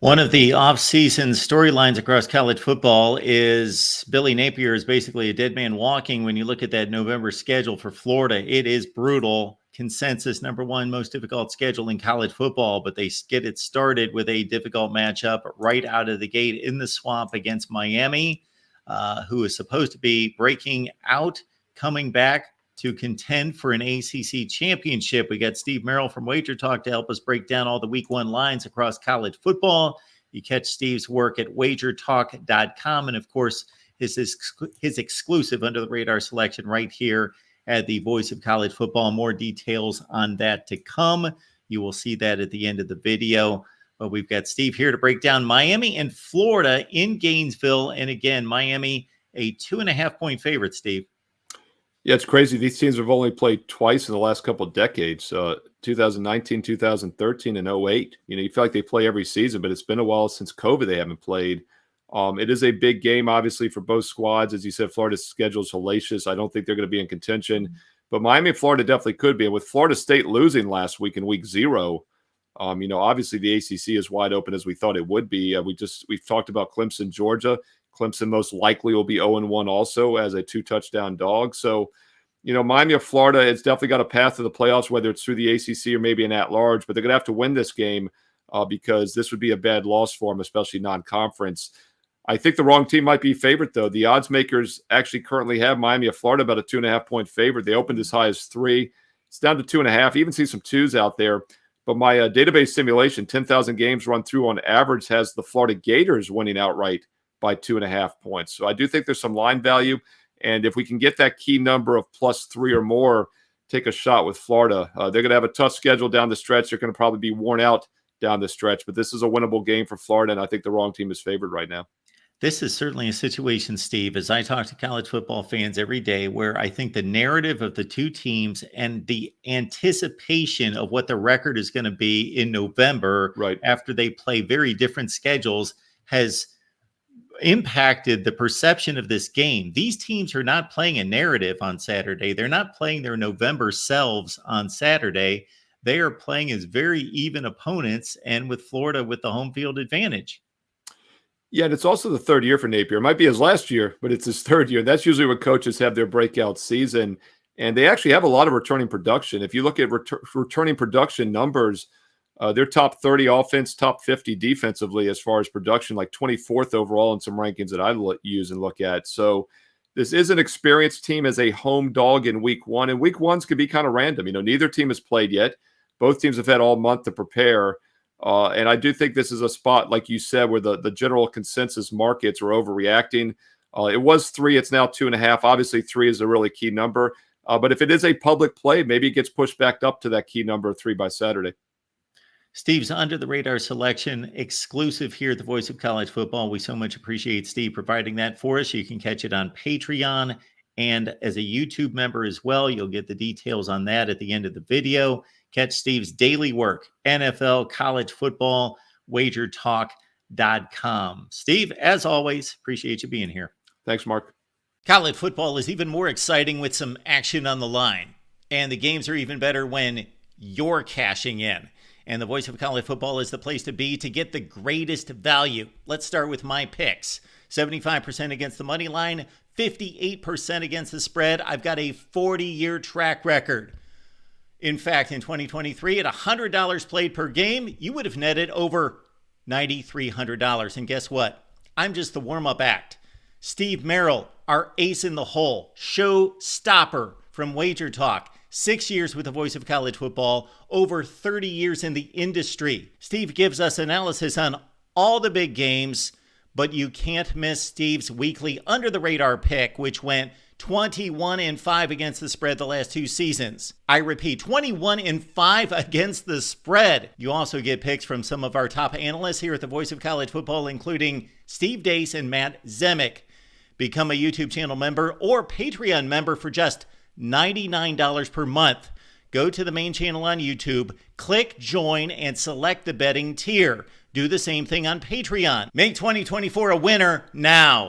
One of the off-season storylines across college football is Billy Napier is basically a dead man walking. When you look at that November schedule for Florida, it is brutal. Consensus number one most difficult schedule in college football, but they get it started with a difficult matchup right out of the gate in the swamp against Miami, who is supposed to be breaking out, coming back to contend for an ACC championship. We got Steve Merrill from Wager Talk to help us break down all the week one lines across college football. You catch Steve's work at wagertalk.com. And of course, his exclusive under the radar selection right here at the Voice of College Football. More details on that to come. You will see that at the end of the video. But we've got Steve here to break down Miami and Florida in Gainesville. And again, Miami, a 2.5-point favorite, Steve. Yeah, it's crazy. These teams have only played twice in the last couple of decades, 2019, 2013, and 08. You feel like they play every season, but it's been a while since COVID they haven't played. It is a big game, obviously, for both squads. As you said, Florida's schedule is hellacious. I don't think they're going to be in contention. But Miami and Florida definitely could be. And with Florida State losing last week in week 0, obviously the ACC is wide open as we thought it would be. We've talked about Clemson, Georgia. Clemson most likely will be 0-1 also as a 2-touchdown dog. So, Miami of Florida, it's definitely got a path to the playoffs, whether it's through the ACC or maybe an at-large, but they're going to have to win this game because this would be a bad loss for them, especially non-conference. I think the wrong team might be favorite, though. The odds makers actually currently have Miami of Florida about a 2.5-point favorite. They opened as high as 3. It's down to 2.5. Even see some 2s out there. But my database simulation, 10,000 games run through on average, has the Florida Gators winning outright by 2.5 points. So I do think there's some line value. And if we can get that key number of +3 or more, take a shot with Florida. They're going to have a tough schedule down the stretch. They're going to probably be worn out down the stretch. But this is a winnable game for Florida, and I think the wrong team is favored right now. This is certainly a situation, Steve, as I talk to college football fans every day, where I think the narrative of the two teams and the anticipation of what the record is going to be in November after they play very different schedules has impacted the perception of this game. These teams are not playing a narrative on Saturday. They're not playing their November selves on Saturday. They are playing as very even opponents, and with Florida with the home field advantage. Yeah, and it's also the third year for Napier. It might be his last year, but it's his third year. That's usually when coaches have their breakout season, and they actually have a lot of returning production. If you look at returning production numbers, they're top 30 offense, top 50 defensively as far as production, like 24th overall in some rankings that I use and look at. So this is an experienced team as a home dog in week 1, and week 1s can be kind of random. Neither team has played yet. Both teams have had all month to prepare. And I do think this is a spot, like you said, where the general consensus markets are overreacting. It was 3. It's now 2.5. Obviously, 3 is a really key number. But if it is a public play, maybe it gets pushed back up to that key number of 3 by Saturday. Steve's under the radar selection, exclusive here at the Voice of College Football. We so much appreciate Steve providing that for us. You can catch it on Patreon and as a YouTube member as well. You'll get the details on that at the end of the video. Catch Steve's daily work, NFL, college football, wagertalk.com. Steve, as always, appreciate you being here. Thanks, Mark. College football is even more exciting with some action on the line. And the games are even better when you're cashing in. And the Voice of College Football is the place to be to get the greatest value. Let's start with my picks. 75% against the money line, 58% against the spread. I've got a 40-year track record. In fact, in 2023, at $100 played per game, you would have netted over $9,300. And guess what? I'm just the warm-up act. Steve Merrill, our ace in the hole, show stopper from Wager Talk. 6 years with the Voice of College Football, over 30 years in the industry. Steve gives us analysis on all the big games, but you can't miss Steve's weekly under the radar pick, which went 21-5 against the spread the last 2 seasons. I repeat, 21-5 against the spread. You also get picks from some of our top analysts here at the Voice of College Football, including Steve Dace and Matt Zemek. Become a YouTube channel member or Patreon member for just $99 per month. Go to the main channel on YouTube, click join, and select the betting tier. Do the same thing on Patreon. Make 2024 a winner now.